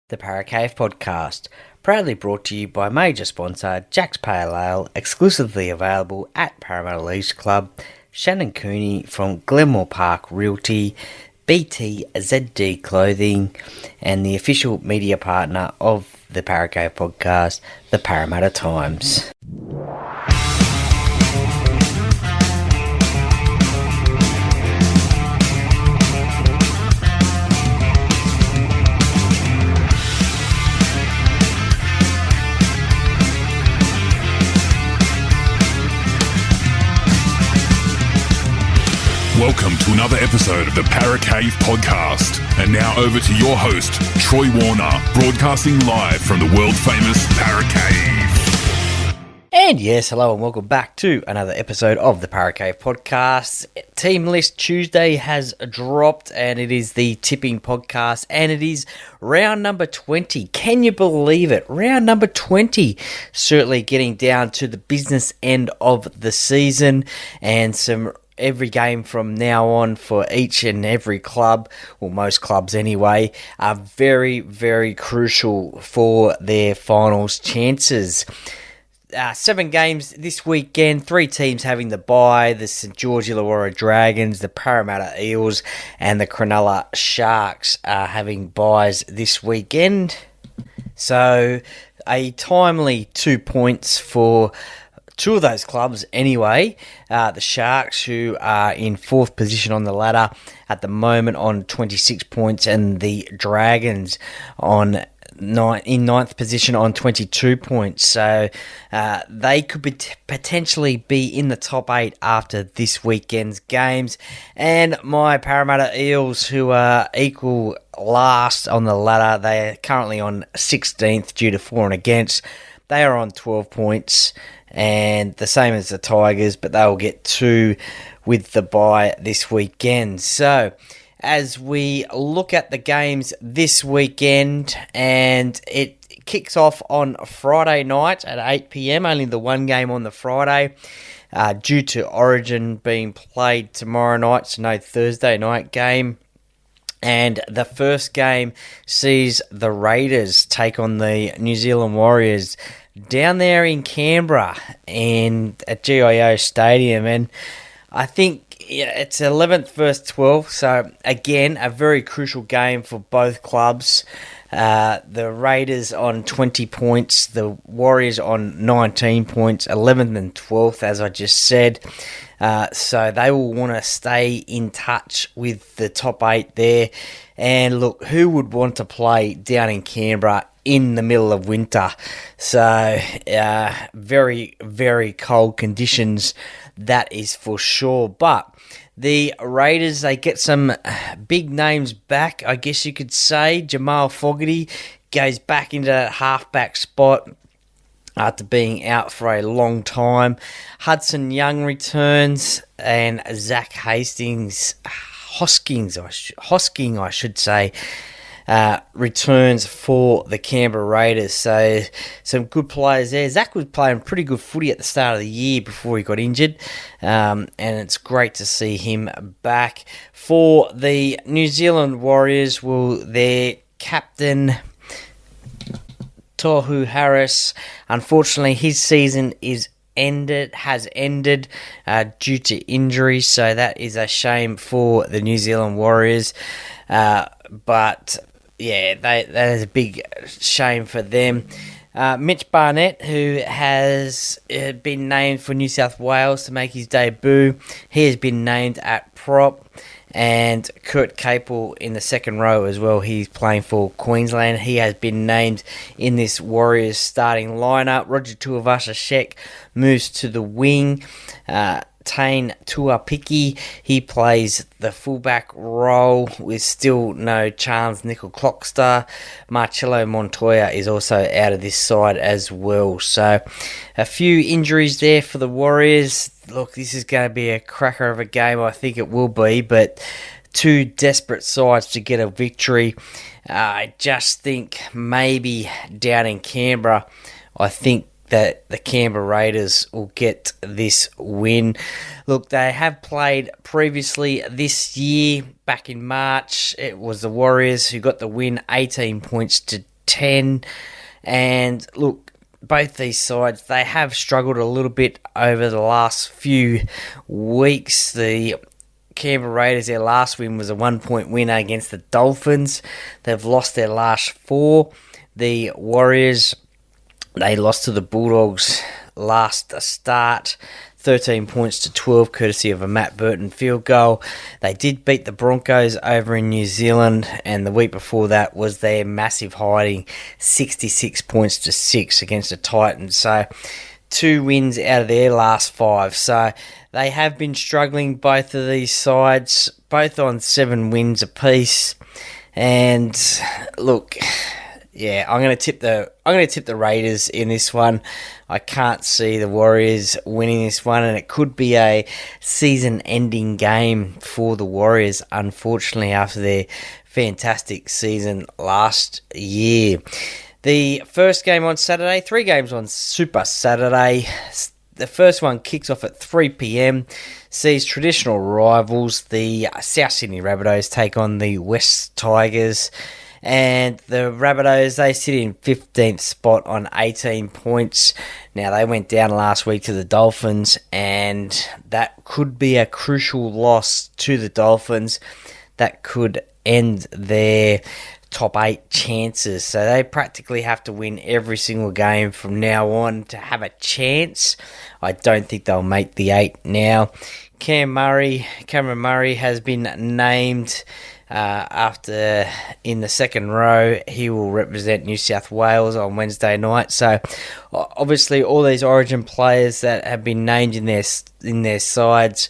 The Paracave Podcast, proudly brought to you by major sponsor Jack's Pale Ale, exclusively available at Parramatta Leisure Club, Shannon Cooney from Glenmore Park Realty, BTZD Clothing, and the official media partner of the Paracave Podcast, the Parramatta Times. Welcome to another episode of the Paracave Podcast. And now over to your host, Troy Warner, broadcasting live from the world-famous Paracave. And yes, hello and welcome back to another episode of the Paracave Podcast. Team List Tuesday has dropped and it is the tipping podcast and it is round number 20. Can you believe it? Round number 20. Certainly getting down to the business end of the season and every game from now on for each and every club, or most clubs anyway, are very, very crucial for their finals chances. 7 games this weekend, 3 teams having the bye, the St George Illawarra Dragons, the Parramatta Eels and the Cronulla Sharks are having byes this weekend. So a timely 2 points for 2 of those clubs anyway. The Sharks, who are in 4th position on the ladder at the moment on 26 points, and the Dragons in 9th position on 22 points. So they could potentially be in the top 8 after this weekend's games. And my Parramatta Eels, who are equal last on the ladder, they are currently on 16th due to for and against. They are on 12 points. And the same as the Tigers, but they'll get 2 with the bye this weekend. So, as we look at the games this weekend, and it kicks off on Friday night at 8 p.m, only the one game on the Friday, due to Origin being played tomorrow night, so no Thursday night game. And the first game sees the Raiders take on the New Zealand Warriors down there in Canberra and at GIO Stadium. And I think it's 11th versus 12th. So, again, a very crucial game for both clubs. The Raiders on 20 points, the Warriors on 19 points, 11th and 12th, as I just said. So they will want to stay in touch with the top 8 there. And look, who would want to play down in Canberra in the middle of winter? So very, very cold conditions, that is for sure. But the Raiders, they get some big names back, I guess you could say. Jamal Fogarty goes back into that halfback spot after being out for a long time. Hudson Young returns, and Zach Hosking, I should say, returns for the Canberra Raiders. So some good players there. Zach was playing pretty good footy at the start of the year before he got injured, and it's great to see him back. For the New Zealand Warriors, their captain Tohu Harris, unfortunately his season has ended due to injury, so that is a shame for the New Zealand Warriors. But yeah, that is a big shame for them. Mitch Barnett, who has been named for New South Wales to make his debut, he has been named at prop. And Kurt Capel in the second row as well. He's playing for Queensland. He has been named in this Warriors starting lineup. Roger Tuivasa-Sheck moves to the wing. Tane Tuapiki, he plays the fullback role with still no Charles Nickel-Clockster. Marcelo Montoya is also out of this side as well. So a few injuries there for the Warriors. Look, this is going to be a cracker of a game. I think it will be, but 2 desperate sides to get a victory. I just think maybe down in Canberra, I think that the Canberra Raiders will get this win. Look, they have played previously this year, back in March. It was the Warriors who got the win, 18 points to 10. And look, both these sides, they have struggled a little bit over the last few weeks. The Canberra Raiders, their last win was a 1-point winner against the Dolphins. They've lost their last 4. The Warriors, they lost to the Bulldogs last start, 13 points to 12, courtesy of a Matt Burton field goal. They did beat the Broncos over in New Zealand, and the week before that was their massive hiding, 66 points to 6 against the Titans. So 2 wins out of their last 5. So they have been struggling, both of these sides, both on 7 wins apiece. And look, yeah, I'm going to tip the Raiders in this one. I can't see the Warriors winning this one, and it could be a season-ending game for the Warriors, unfortunately, after their fantastic season last year. The first game on Saturday, 3 games on Super Saturday. The first one kicks off at 3 p.m, sees traditional rivals, the South Sydney Rabbitohs take on the West Tigers. And the Rabbitohs, they sit in 15th spot on 18 points. Now, they went down last week to the Dolphins, and that could be a crucial loss to the Dolphins. That could end their top 8 chances. So they practically have to win every single game from now on to have a chance. I don't think they'll make the 8 now. Cameron Murray has been named after in the second row. He will represent New South Wales on Wednesday night. So obviously all these Origin players that have been named in their sides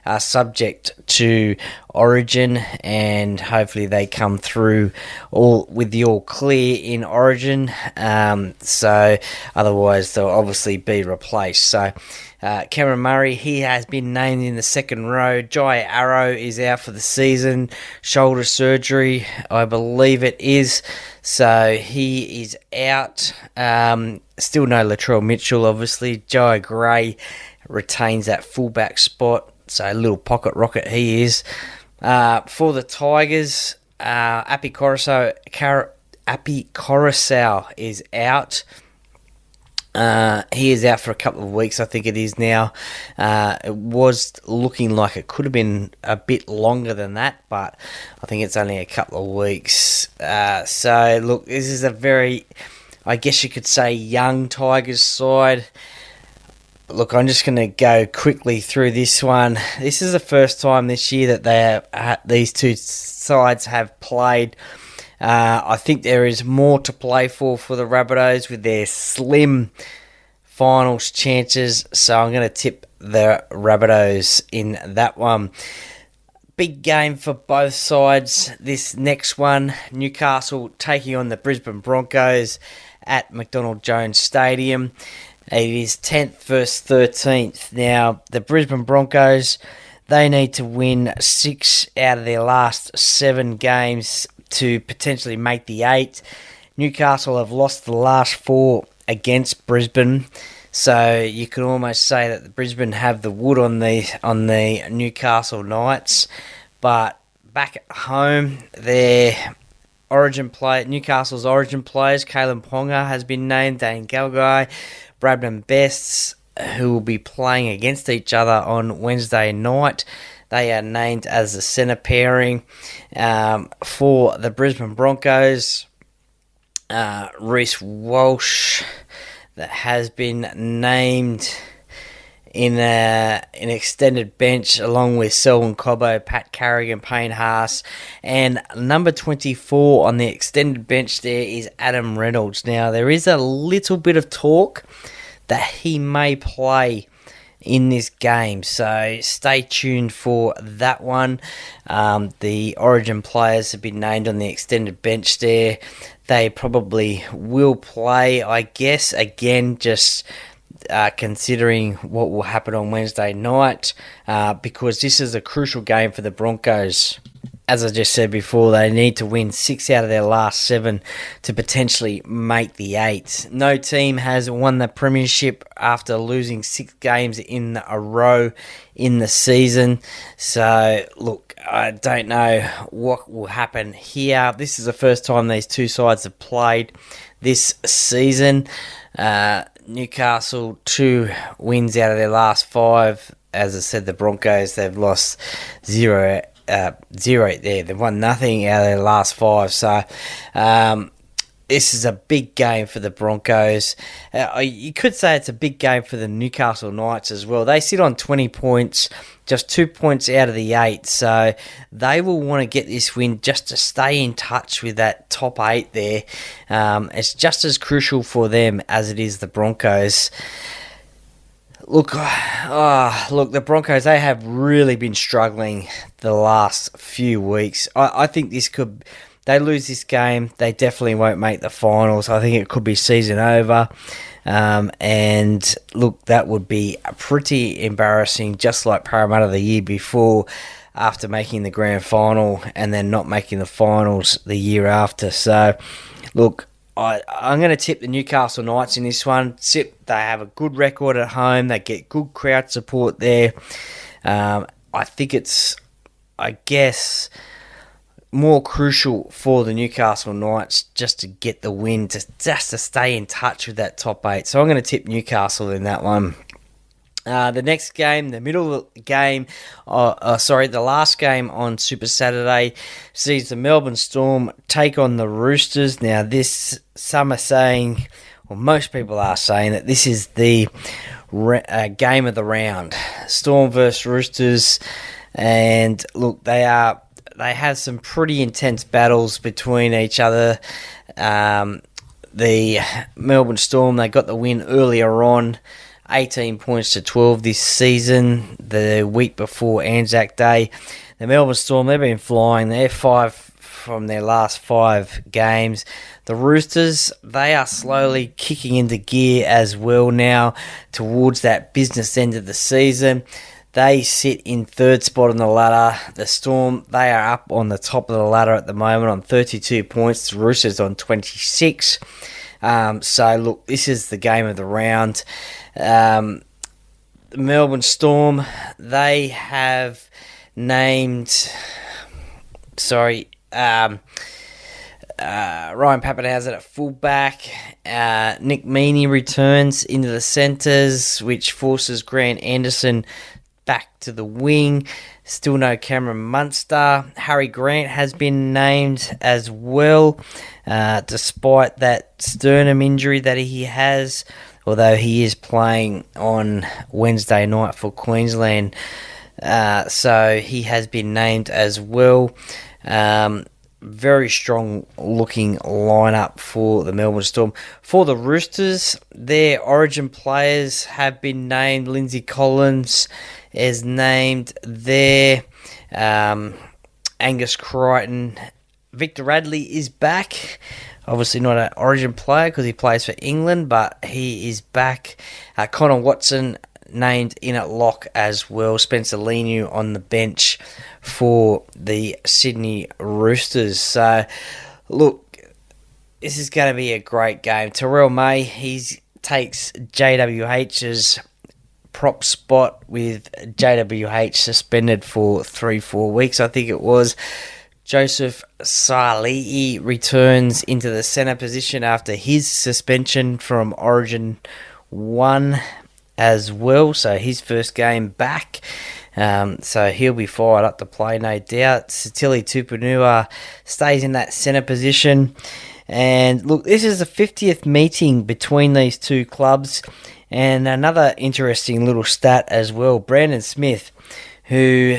are subject to Origin, and hopefully they come through with the all clear in Origin. So otherwise they'll obviously be replaced. So Cameron Murray, he has been named in the second row. Jai Arrow is out for the season, shoulder surgery, I believe it is. So he is out. Still no Latrell Mitchell, obviously. Jai Gray retains that fullback spot. So a little pocket rocket he is. For the Tigers, Api Coruscant is out. He is out for a couple of weeks, I think it is now. It was looking like it could have been a bit longer than that, but I think it's only a couple of weeks. So, look, this is a very, I guess you could say, young Tigers side. Look, I'm just going to go quickly through this one. This is the first time this year that these two sides have played. I think there is more to play for the Rabbitohs with their slim finals chances. So I'm going to tip the Rabbitohs in that one. Big game for both sides. This next one, Newcastle taking on the Brisbane Broncos at McDonald Jones Stadium. It is 10th versus 13th. Now, the Brisbane Broncos, they need to win 6 out of their last 7 games to potentially make the 8. Newcastle have lost the last 4 against Brisbane, so you could almost say that the Brisbane have the wood on the Newcastle Knights. But back at home, their Newcastle's Origin players, Kalen Ponga has been named, Dane Galgai, Bradman Bests, who will be playing against each other on Wednesday night. They are named as the centre pairing. For the Brisbane Broncos, Reece Walsh, that has been named in an extended bench, along with Selwyn Cobbo, Pat Carrigan, Payne Haas, and number 24 on the extended bench there is Adam Reynolds. Now, there is a little bit of talk that he may play in this game, so stay tuned for that one. The Origin players have been named on the extended bench there. They probably will play, I guess, again, just considering what will happen on Wednesday night, because this is a crucial game for the Broncos. as I just said before, they need to win 6 out of their last 7 to potentially make the 8. No team has won the premiership after losing 6 games in a row in the season. So, look, I don't know what will happen here. This is the first time these two sides have played this season. Newcastle, 2 wins out of their last 5. As I said, the Broncos, they've lost 0 there. They've won nothing out of their last 5. So this is a big game for the Broncos. You could say it's a big game for the Newcastle Knights as well. They sit on 20 points, just 2 points out of the 8. So they will want to get this win just to stay in touch with that top 8 there. It's just as crucial for them as it is the Broncos. Look, the Broncos, they have really been struggling the last few weeks. I think they lose this game, they definitely won't make the finals. I think it could be season over. And look, that would be pretty embarrassing, just like Parramatta the year before, after making the grand final and then not making the finals the year after. So, look, I'm going to tip the Newcastle Knights in this one. They have a good record at home. They get good crowd support there. I think it's, more crucial for the Newcastle Knights just to get the win, just to stay in touch with that top 8. So I'm going to tip Newcastle in that one. The next game, the last game on Super Saturday sees the Melbourne Storm take on the Roosters. Now, some are saying, or most people are saying, that this is the game of the round. Storm versus Roosters, and look, they have some pretty intense battles between each other. The Melbourne Storm, they got the win earlier on, 18 points to 12 this season, the week before Anzac Day. The Melbourne Storm, they've been flying. They're 5 from their last 5 games. The Roosters, they are slowly kicking into gear as well now towards that business end of the season. They sit in 3rd spot on the ladder. The Storm, they are up on the top of the ladder at the moment on 32 points. The Roosters on 26. So, look, this is the game of the round. The Melbourne Storm, they have named... Ryan Pappenhausen at fullback. Nick Meaney returns into the centres, which forces Grant Anderson back to the wing. Still no Cameron Munster. Harry Grant has been named as well, despite that sternum injury that he has, although he is playing on Wednesday night for Queensland. So he has been named as well. Very strong looking lineup for the Melbourne Storm. For the Roosters, their origin players have been named. Lindsay Collins is named there. Angus Crichton. Victor Radley is back. Obviously not an origin player because he plays for England, but he is back. Connor Watson named in at lock as well. Spencer Leniu on the bench for the Sydney Roosters. So, look, this is going to be a great game. Terrell May, he takes JWH's prop spot with JWH suspended for 3-4 weeks, I think it was. Joseph Sali'i returns into the centre position after his suspension from Origin 1 as well. So his first game back. So he'll be fired up to play, no doubt. Satili Tupunua stays in that centre position. And look, this is the 50th meeting between these two clubs. And another interesting little stat as well. Brandon Smith, who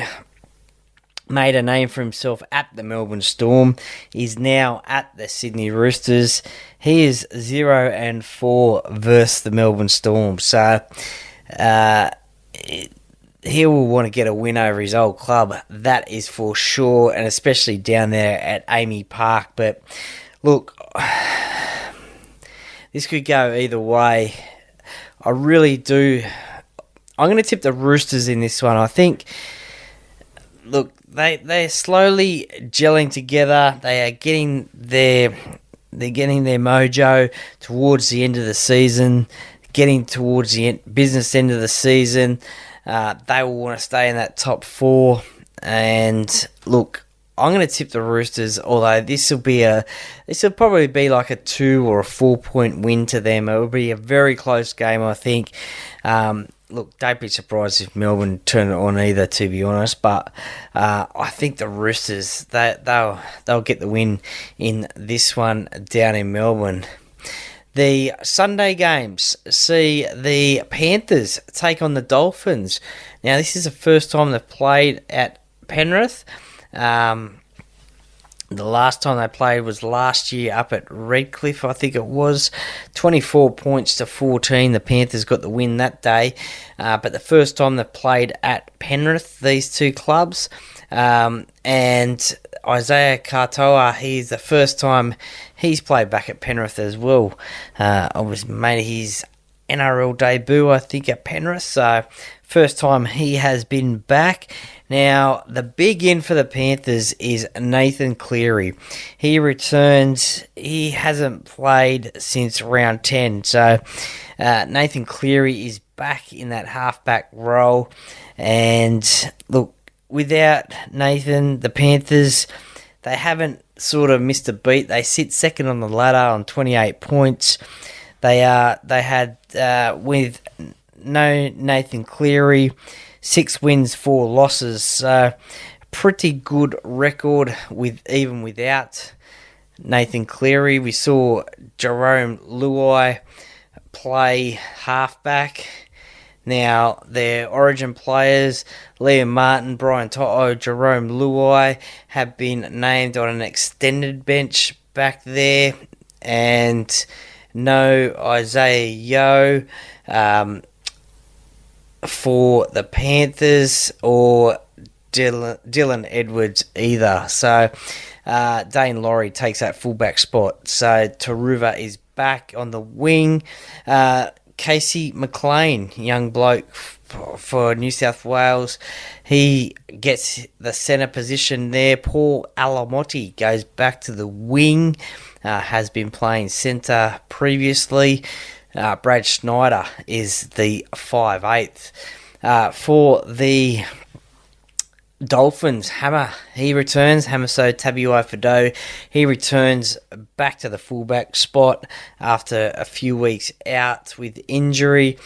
made a name for himself at the Melbourne Storm, is now at the Sydney Roosters. He is 0-4 versus the Melbourne Storm. So he will want to get a win over his old club. That is for sure, and especially down there at Amy Park. But look, this could go either way. I really do. I'm going to tip the Roosters in this one. I think, look, they're slowly gelling together. They are getting their mojo towards the end of the season, getting towards the business end of the season. They will want to stay in that top four. And look, I'm going to tip the Roosters, although this will probably be like a 2 or a 4 point win to them. It will be a very close game, I think. Look, don't be surprised if Melbourne turn it on either, to be honest. But I think the Roosters, they'll get the win in this one down in Melbourne. The Sunday games see the Panthers take on the Dolphins. Now, this is the first time they've played at Penrith. The last time they played was last year up at Redcliffe, I think it was. 24 points to 14. The Panthers got the win that day. But the first time they played at Penrith, these two clubs. And Isaiah Katoa, he's the first time he's played back at Penrith as well. Made his NRL debut, I think, at Penrith. So, first time he has been back. Now, the big in for the Panthers is Nathan Cleary. He returns. He hasn't played since round 10. So, Nathan Cleary is back in that halfback role. And, look, without Nathan, the Panthers, they haven't sort of missed a beat. They sit second on the ladder on 28 points. They had, with no Nathan Cleary, 6 wins, 4 losses. So, pretty good record even without Nathan Cleary. We saw Jerome Luai play halfback. Now, their origin players, Liam Martin, Brian To'o, Jerome Luai, have been named on an extended bench back there. And no Isaiah Yeo for the Panthers, or Dylan Edwards either. So Dane Laurie takes that fullback spot. So Taruva is back on the wing. Casey McLean, young bloke for New South Wales, he gets the centre position there. Paul Alamotti goes back to the wing, has been playing centre previously. Brad Schneider is the 5'8". For the Dolphins, Hammer, he returns. Hamaso Tabuai-Fidow, he returns back to the fullback spot after a few weeks out with injury.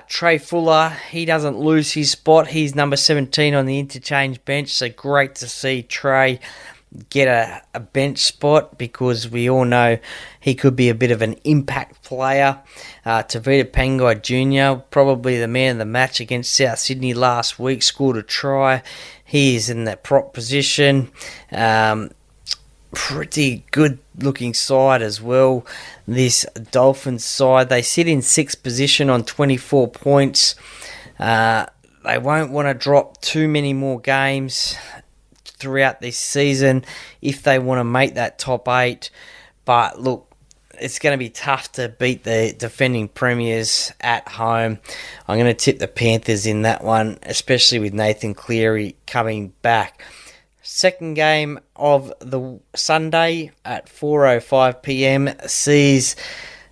Trey Fuller, he doesn't lose his spot. He's number 17 on the interchange bench, so great to see Trey get a bench spot, because we all know he could be a bit of an impact player. Tavita Pangai Jr., probably the man of the match against South Sydney last week, scored a try. He is in that prop position. Pretty good looking side as well, this Dolphins side. They sit in 6th position on 24 points. They won't want to drop too many more games throughout this season if they want to make that top 8. But look, it's going to be tough to beat the defending premiers at home. I'm going to tip the Panthers in that one, especially with Nathan Cleary coming back. Second game of the Sunday at 4:05 p.m. sees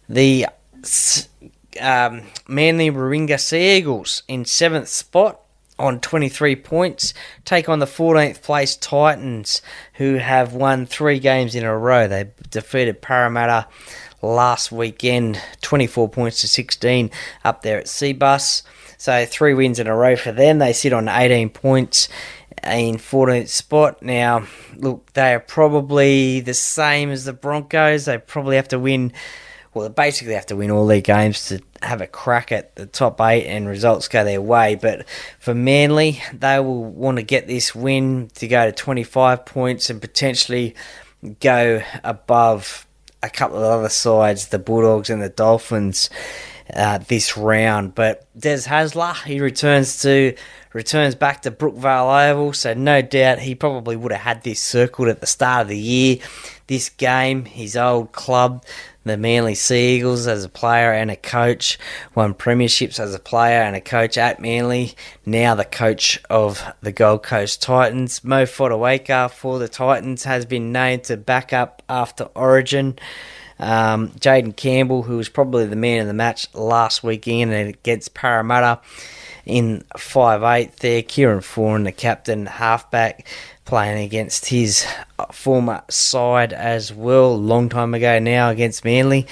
the Manly Warringah Sea Eagles in 7th spot on 23 points, take on the 14th place Titans, who have won 3 games in a row. They defeated Parramatta last weekend, 24 points to 16 up there at Seabus. So 3 wins in a row for them. They sit on 18 points in 14th spot. Now, look, they are probably the same as the Broncos. They probably have to win, well, they basically have to win all their games to have a crack at the top 8 and results go their way. But for Manly, they will want to get this win to go to 25 points and potentially go above a couple of other sides, the Bulldogs and the Dolphins. this round. But Des Hasler, he returns back to Brookvale Oval, so no doubt he probably would have had this circled at the start of the year. This game, his old club, the Manly Sea Eagles, as a player and a coach, won premierships as a player and a coach at Manly, now the coach of the Gold Coast Titans. Mo Fotuaika for the Titans has been named to back up after Origin. Jaden Campbell, who was probably the man of the match last weekend against Parramatta in 5'8" there. Kieran Foran, the captain, halfback, playing against his former side as well, long time ago now, against Manly.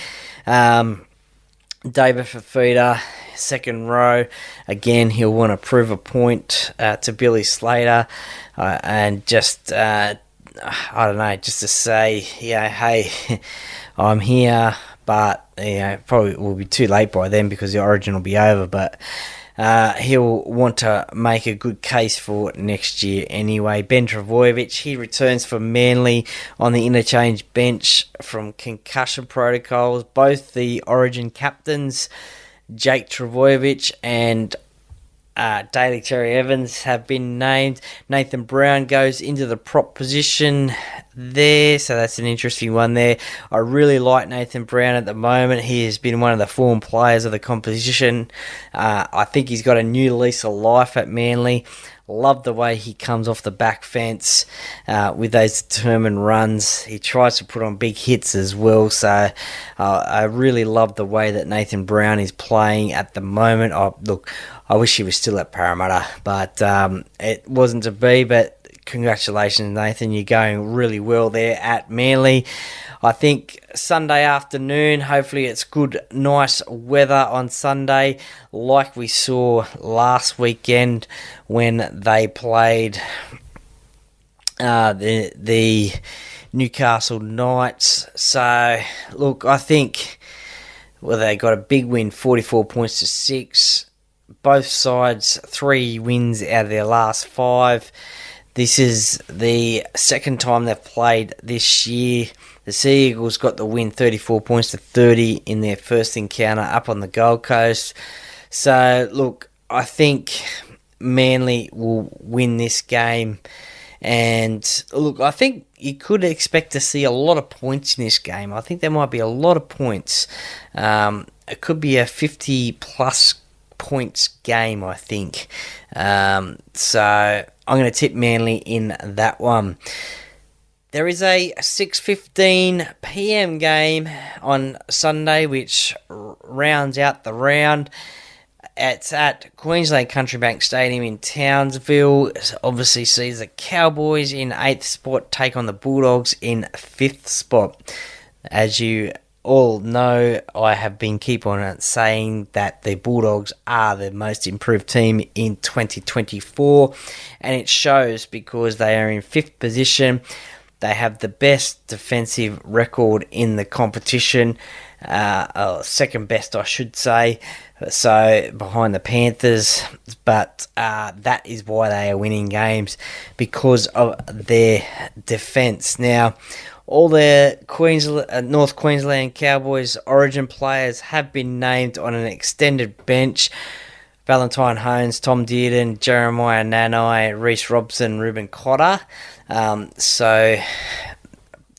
David Fafita, second row. Again, he'll want to prove a point to Billy Slater and just, I don't know, just to say, hey, I'm here, but probably will be too late by then because the Origin will be over, but he'll want to make a good case for next year anyway. Ben Travojevic, he returns for Manly on the interchange bench from concussion protocols. Both the Origin captains, Jake Travojevic and Daly Terry Evans, have been named. Nathan Brown goes into the prop position there, so that's an interesting one there. I really like Nathan Brown at the moment. He has been one of the form players of the competition. I think he's got a new lease of life at Manly. Love the way he comes off the back fence with those determined runs. He tries to put on big hits as well, so I really love the way that Nathan Brown is playing at the moment. I wish he was still at Parramatta, but it wasn't to be. But congratulations, Nathan. You're going really well there at Manly. I think Sunday afternoon, hopefully it's good, nice weather on Sunday, like we saw last weekend when they played the Newcastle Knights. So, look, I think they got a big win, 44 points to 6. Both sides, 3 wins out of their last 5. This is the second time they've played this year. The Sea Eagles got the win, 34 points to 30 in their first encounter up on the Gold Coast. So, look, I think Manly will win this game. And, look, I think you could expect to see a lot of points in this game. I think there might be a lot of points. It could be a 50-plus points game, I think. So I'm going to tip Manly in that one. There is a 6:15 p.m. game on Sunday, which rounds out the round. It's at Queensland Country Bank Stadium in Townsville. It obviously sees the Cowboys in 8th spot take on the Bulldogs in 5th spot. As you all know, I have been keep on saying that the Bulldogs are the most improved team in 2024, and it shows because they are in 5th position. They have the best defensive record in the competition, second best, I should say, so behind the Panthers, but that is why they are winning games, because of their defence. Now, all the North Queensland Cowboys Origin players have been named on an extended bench. Valentine Holmes, Tom Dearden, Jeremiah Nanai, Reece Robson, Ruben Cotter. So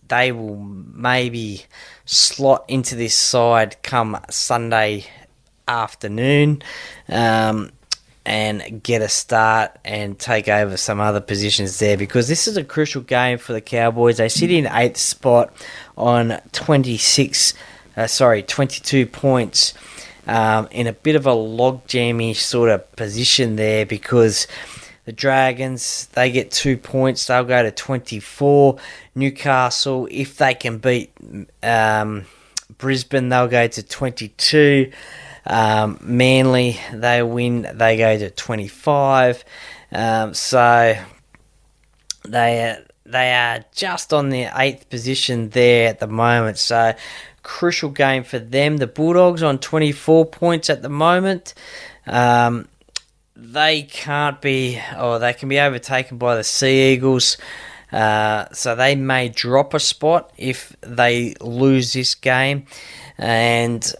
they will maybe slot into this side come Sunday afternoon and get a start and take over some other positions there, because this is a crucial game for the Cowboys. They sit in 8th spot on 22 points. In a bit of a logjammy sort of position there, because the Dragons, they get 2 points, they'll go to 24. Newcastle, if they can beat Brisbane, they'll go to 22. Manly, they win, they go to 25. So they are just on the 8th position there at the moment. So crucial game for them. The Bulldogs on 24 points at the moment. They can be overtaken by the Sea Eagles. So they may drop a spot if they lose this game. And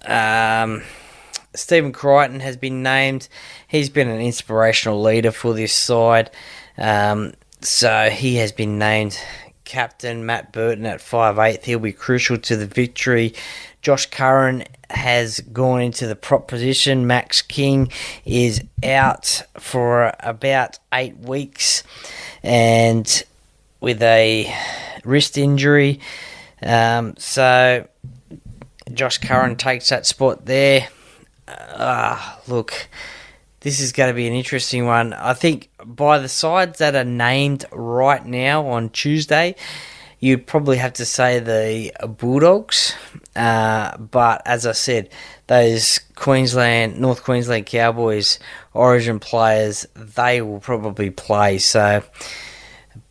Stephen Crichton has been named. He's been an inspirational leader for this side. So he has been named captain. Matt Burton at 5'8". He'll be crucial to the victory. Josh Curran has gone into the prop position. Max King is out for about 8 weeks and with a wrist injury. So Josh Curran takes that spot there. Look, this is going to be an interesting one. I think by the sides that are named right now on Tuesday, you'd probably have to say the Bulldogs. But as I said, those North Queensland Cowboys Origin players, they will probably play. So,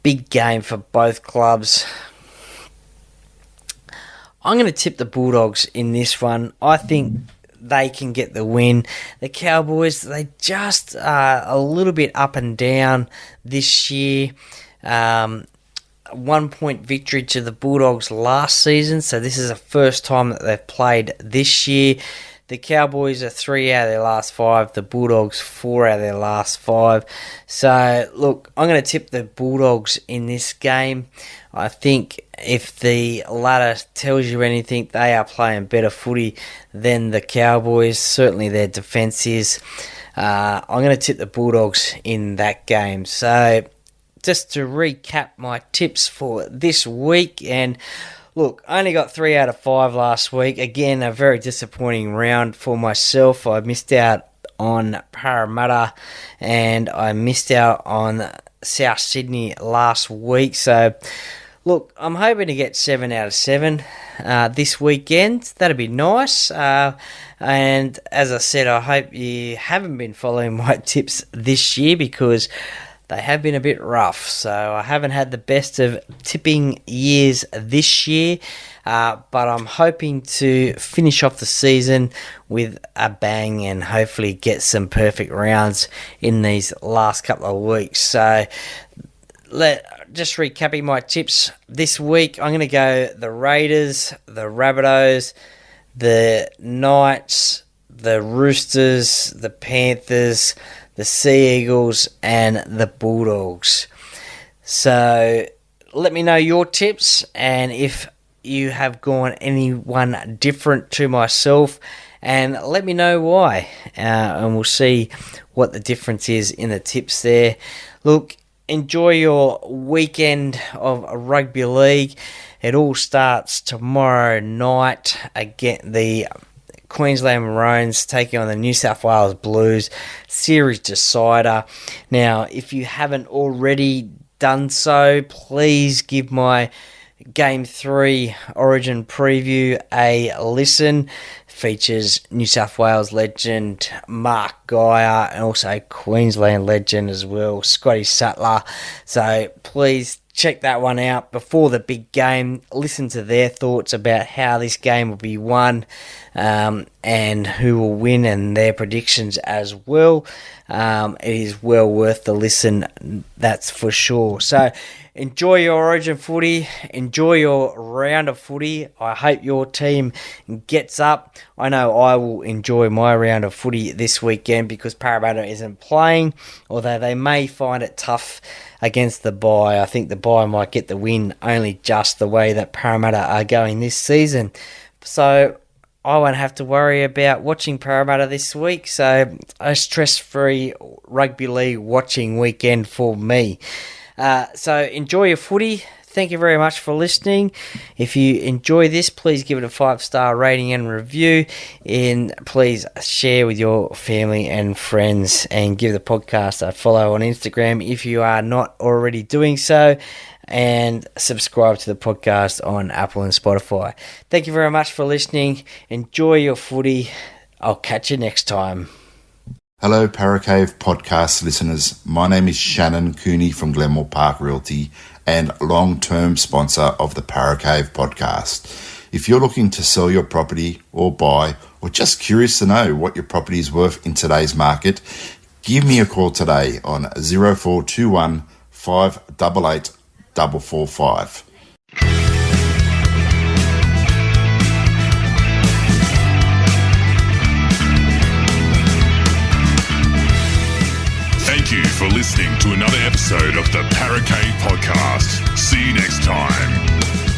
big game for both clubs. I'm going to tip the Bulldogs in this one. I think they can get the win. The Cowboys, they just are a little bit up and down this year. 1 point victory to the Bulldogs last season, so this is the first time that they've played this year. The Cowboys are 3 out of their last 5. The Bulldogs 4 out of their last 5. So, look, I'm going to tip the Bulldogs in this game. I think if the ladder tells you anything, they are playing better footy than the Cowboys. Certainly their defence is. I'm going to tip the Bulldogs in that game. So, just to recap my tips for this week, and look, I only got 3 out of 5 last week. Again, a very disappointing round for myself. I missed out on Parramatta and I missed out on South Sydney last week. So, look, I'm hoping to get 7 out of 7 this weekend. That'd be nice. And as I said, I hope you haven't been following my tips this year because they have been a bit rough, so I haven't had the best of tipping years this year, but I'm hoping to finish off the season with a bang and hopefully get some perfect rounds in these last couple of weeks. So, just recapping my tips this week, I'm going to go the Raiders, the Rabbitohs, the Knights, the Roosters, the Panthers, the Sea Eagles, and the Bulldogs. So, let me know your tips, and if you have gone anyone different to myself, and let me know why, and we'll see what the difference is in the tips there. Look, enjoy your weekend of rugby league. It all starts tomorrow night. Again, the Queensland Maroons taking on the New South Wales Blues, series decider. Now, if you haven't already done so, please give my Game 3 Origin preview a listen. Features New South Wales legend Mark Geyer and also Queensland legend as well, Scotty Sattler. So please check that one out before the big game. Listen to their thoughts about how this game will be won and who will win and their predictions as well. It is well worth the listen, that's for sure. So enjoy your Origin footy. Enjoy your round of footy. I hope your team gets up. I know I will enjoy my round of footy this weekend because Parramatta isn't playing, although they may find it tough against the bye. I think the bye might get the win only just the way that Parramatta are going this season. So I won't have to worry about watching Parramatta this week. So a stress-free rugby league watching weekend for me. So enjoy your footy. Thank you very much for listening. If you enjoy this, please give it a 5-star rating and review. And please share with your family and friends and give the podcast a follow on Instagram if you are not already doing so. And subscribe to the podcast on Apple and Spotify. Thank you very much for listening. Enjoy your footy. I'll catch you next time. Hello, Paracave podcast listeners. My name is Shannon Cooney from Glenmore Park Realty and long-term sponsor of the Paracave podcast. If you're looking to sell your property or buy, or just curious to know what your property is worth in today's market, give me a call today on 0421 588 445. listening to another episode of the Paracave Podcast. See you next time.